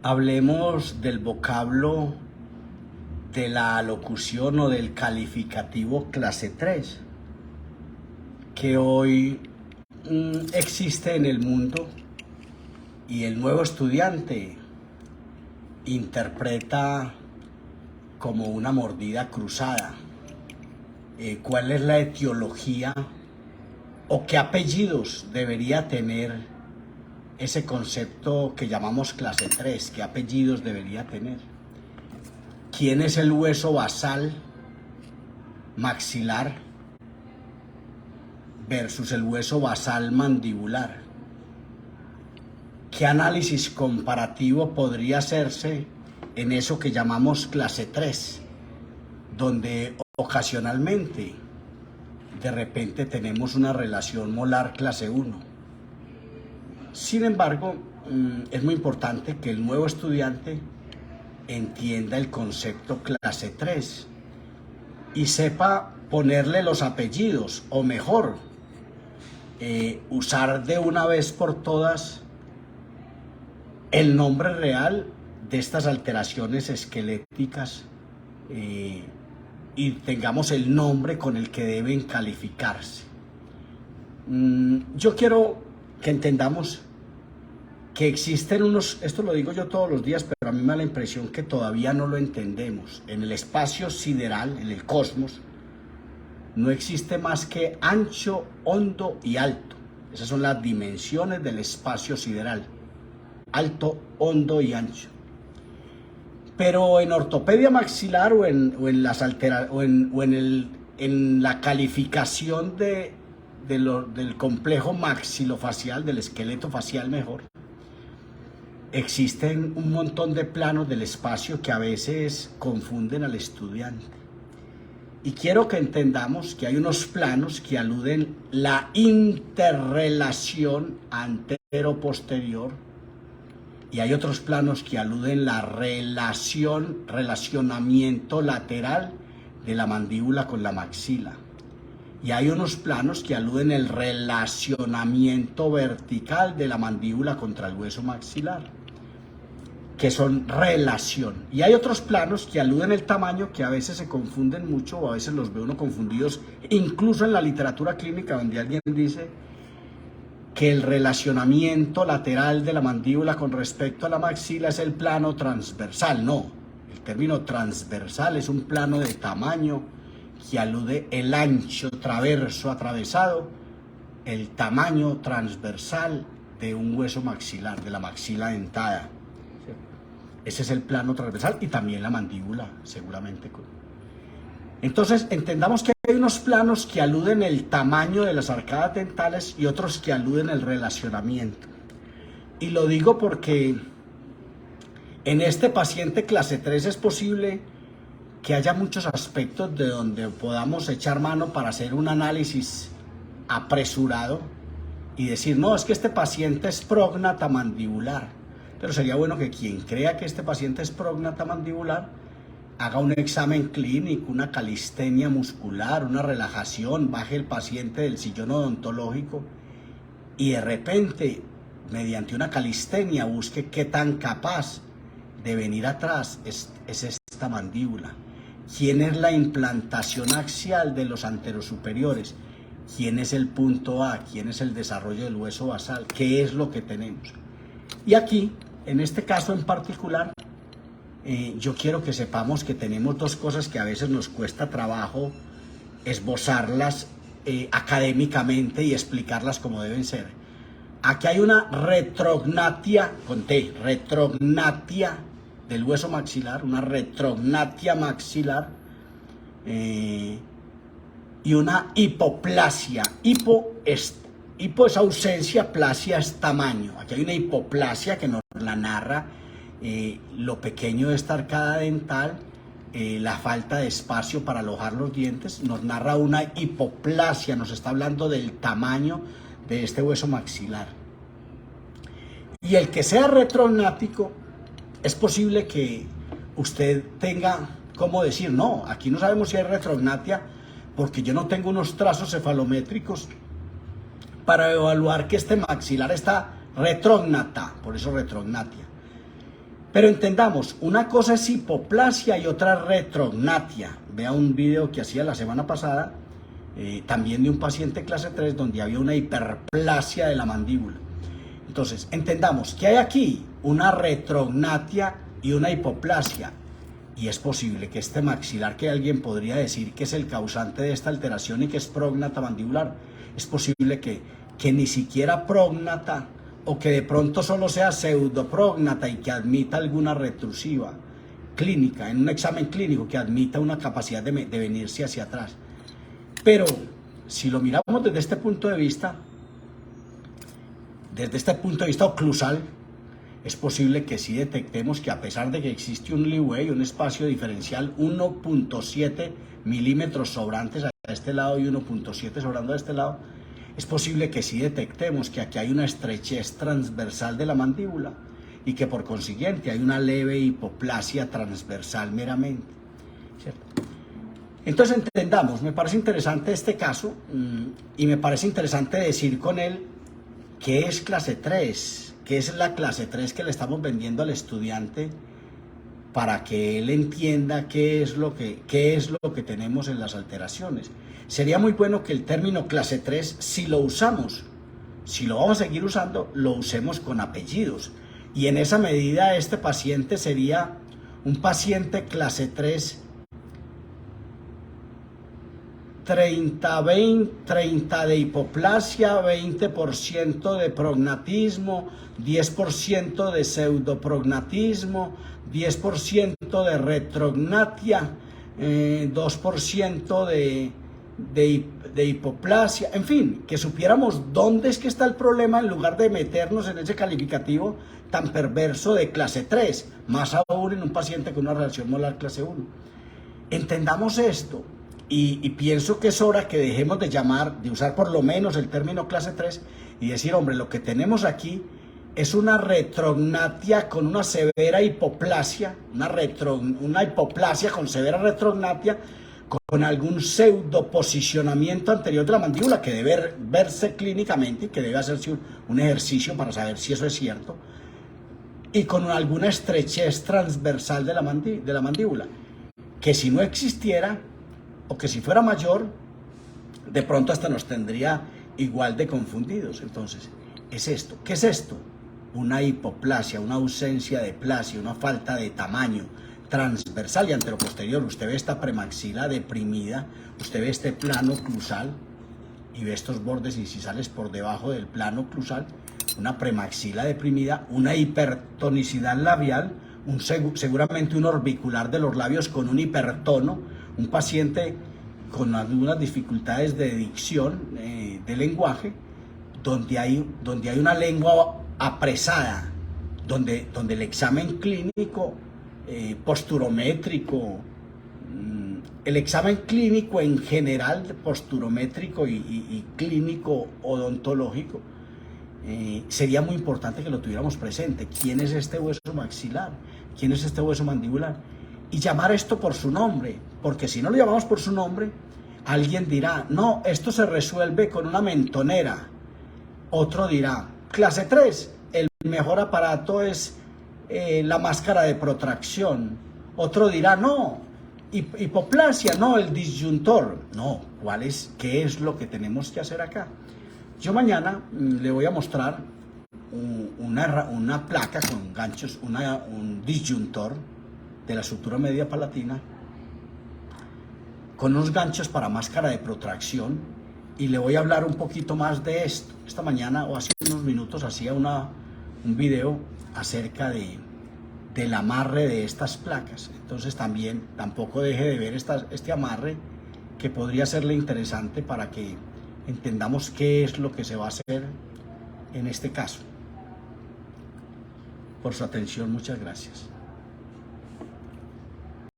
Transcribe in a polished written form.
Hablemos del vocablo de la locución o del calificativo clase 3, que hoy existe en el mundo y el nuevo estudiante interpreta como una mordida cruzada. ¿Cuál es la etiología o qué apellidos debería tener ese concepto que llamamos clase 3? ¿Qué apellidos debería tener? ¿Quién es el hueso basal maxilar versus el hueso basal mandibular? ¿Qué análisis comparativo podría hacerse en eso que llamamos clase 3, donde ocasionalmente de repente tenemos una relación molar clase 1? Sin embargo, es muy importante que el nuevo estudiante entienda el concepto clase 3 y sepa ponerle los apellidos, o mejor, usar de una vez por todas el nombre real de estas alteraciones esqueléticas y tengamos el nombre con el que deben calificarse. Yo quiero que entendamos que existen unos, esto lo digo yo todos los días, pero a mí me da la impresión que todavía no lo entendemos. En el espacio sideral, en el cosmos, no existe más que ancho, hondo y alto. Esas son las dimensiones del espacio sideral: alto, hondo y ancho. Pero en ortopedia maxilar en la calificación del complejo maxilofacial, del esqueleto facial mejor, existen un montón de planos del espacio que a veces confunden al estudiante. Y quiero que entendamos que hay unos planos que aluden la interrelación antero-posterior y hay otros planos que aluden la relacionamiento lateral de la mandíbula con la maxila. Y hay unos planos que aluden el relacionamiento vertical de la mandíbula contra el hueso maxilar, que son relación. Y hay otros planos que aluden el tamaño, que a veces se confunden mucho, o a veces los ve uno confundidos, incluso en la literatura clínica, donde alguien dice que el relacionamiento lateral de la mandíbula con respecto a la maxila es el plano transversal. No, el término transversal es un plano de tamaño que alude el ancho traverso atravesado, el tamaño transversal de un hueso maxilar, de la maxila dentada. Ese es el plano transversal, y también la mandíbula, seguramente. Entonces, entendamos que hay unos planos que aluden el tamaño de las arcadas dentales y otros que aluden el relacionamiento. Y lo digo porque en este paciente clase 3 es posible que haya muchos aspectos de donde podamos echar mano para hacer un análisis apresurado y decir, no, es que este paciente es prógnata mandibular. Pero sería bueno que quien crea que este paciente es prógnata mandibular haga un examen clínico, una calistenia muscular, una relajación, baje el paciente del sillón odontológico y de repente, mediante una calistenia, busque qué tan capaz de venir atrás es esta mandíbula. ¿Quién es la implantación axial de los anterosuperiores? ¿Quién es el punto A? ¿Quién es el desarrollo del hueso basal? ¿Qué es lo que tenemos? Y aquí, en este caso en particular, yo quiero que sepamos que tenemos dos cosas que a veces nos cuesta trabajo esbozarlas académicamente y explicarlas como deben ser. Aquí hay una retrognatia, con T, retrognatia del hueso maxilar, una retrognatia maxilar y una hipoplasia. Hipo es ausencia, plasia es tamaño. Aquí hay una hipoplasia que nos la narra lo pequeño de esta arcada dental, la falta de espacio para alojar los dientes. Nos narra una hipoplasia, nos está hablando del tamaño de este hueso maxilar. Y el que sea retrognático, es posible que usted tenga como decir, no, aquí no sabemos si hay retrognatia porque yo no tengo unos trazos cefalométricos para evaluar que este maxilar está retrógnata, por eso retrognatia. Pero entendamos, una cosa es hipoplasia y otra retrognatia. Vea un video que hacía la semana pasada, también de un paciente clase 3, donde había una hiperplasia de la mandíbula. Entonces, entendamos que hay aquí una retrognatia y una hipoplasia. Y es posible que este maxilar, que alguien podría decir que es el causante de esta alteración y que es prógnata mandibular, es posible que ni siquiera prógnata, o que de pronto solo sea pseudoprógnata y que admita alguna retrusiva clínica, en un examen clínico que admita una capacidad de venirse hacia atrás. Pero si lo miramos desde este punto de vista oclusal, es posible que sí detectemos que, a pesar de que existe un leeway, un espacio diferencial 1.7 milímetros sobrantes a este lado y 1.7 sobrando a este lado, es posible que sí detectemos que aquí hay una estrechez transversal de la mandíbula y que por consiguiente hay una leve hipoplasia transversal meramente, ¿cierto? Entonces entendamos, me parece interesante este caso y me parece interesante decir con él qué es clase 3, qué es la clase 3 que le estamos vendiendo al estudiante, para que él entienda qué es lo que tenemos en las alteraciones. Sería muy bueno que el término clase 3, si lo usamos, si lo vamos a seguir usando, lo usemos con apellidos. Y en esa medida este paciente sería un paciente clase 3, 30 de hipoplasia, 20% de prognatismo, 10% de pseudoprognatismo, 10% de retrognatia, 2% de hipoplasia, en fin, que supiéramos dónde es que está el problema en lugar de meternos en ese calificativo tan perverso de clase 3, más aún en un paciente con una relación molar clase 1. Entendamos esto. Y pienso que es hora que dejemos de usar por lo menos el término clase 3 y decir, hombre, lo que tenemos aquí es una retrognatia con una severa hipoplasia, una hipoplasia con severa retrognatia, con algún pseudo posicionamiento anterior de la mandíbula que debe verse clínicamente y que debe hacerse un ejercicio para saber si eso es cierto, y con alguna estrechez transversal de la mandíbula, que si no existiera, o que si fuera mayor, de pronto hasta nos tendría igual de confundidos. Entonces, es esto. ¿Qué es esto? Una hipoplasia, una ausencia de plasia, una falta de tamaño transversal y anteroposterior. Usted ve esta premaxila deprimida, usted ve este plano oclusal y ve estos bordes incisales por debajo del plano oclusal, una premaxila deprimida, una hipertonicidad labial, seguramente un orbicular de los labios con un hipertono, un paciente con algunas dificultades de dicción, de lenguaje, donde hay una lengua apresada, donde el examen clínico, posturométrico, el examen clínico en general, posturométrico y clínico odontológico, sería muy importante que lo tuviéramos presente. ¿Quién es este hueso maxilar? ¿Quién es este hueso mandibular? Y llamar esto por su nombre, porque si no lo llamamos por su nombre, alguien dirá, no, esto se resuelve con una mentonera. Otro dirá, clase 3, el mejor aparato es la máscara de protracción. Otro dirá, no, hipoplasia, no, el disyuntor. No, ¿qué es lo que tenemos que hacer acá? Yo mañana le voy a mostrar una placa con ganchos, un disyuntor de la sutura media palatina, con unos ganchos para máscara de protracción, y le voy a hablar un poquito más de esto. Esta mañana o hace unos minutos hacía un video acerca del amarre de estas placas. Entonces tampoco deje de ver este amarre, que podría serle interesante para que entendamos qué es lo que se va a hacer en este caso. Por su atención, muchas gracias.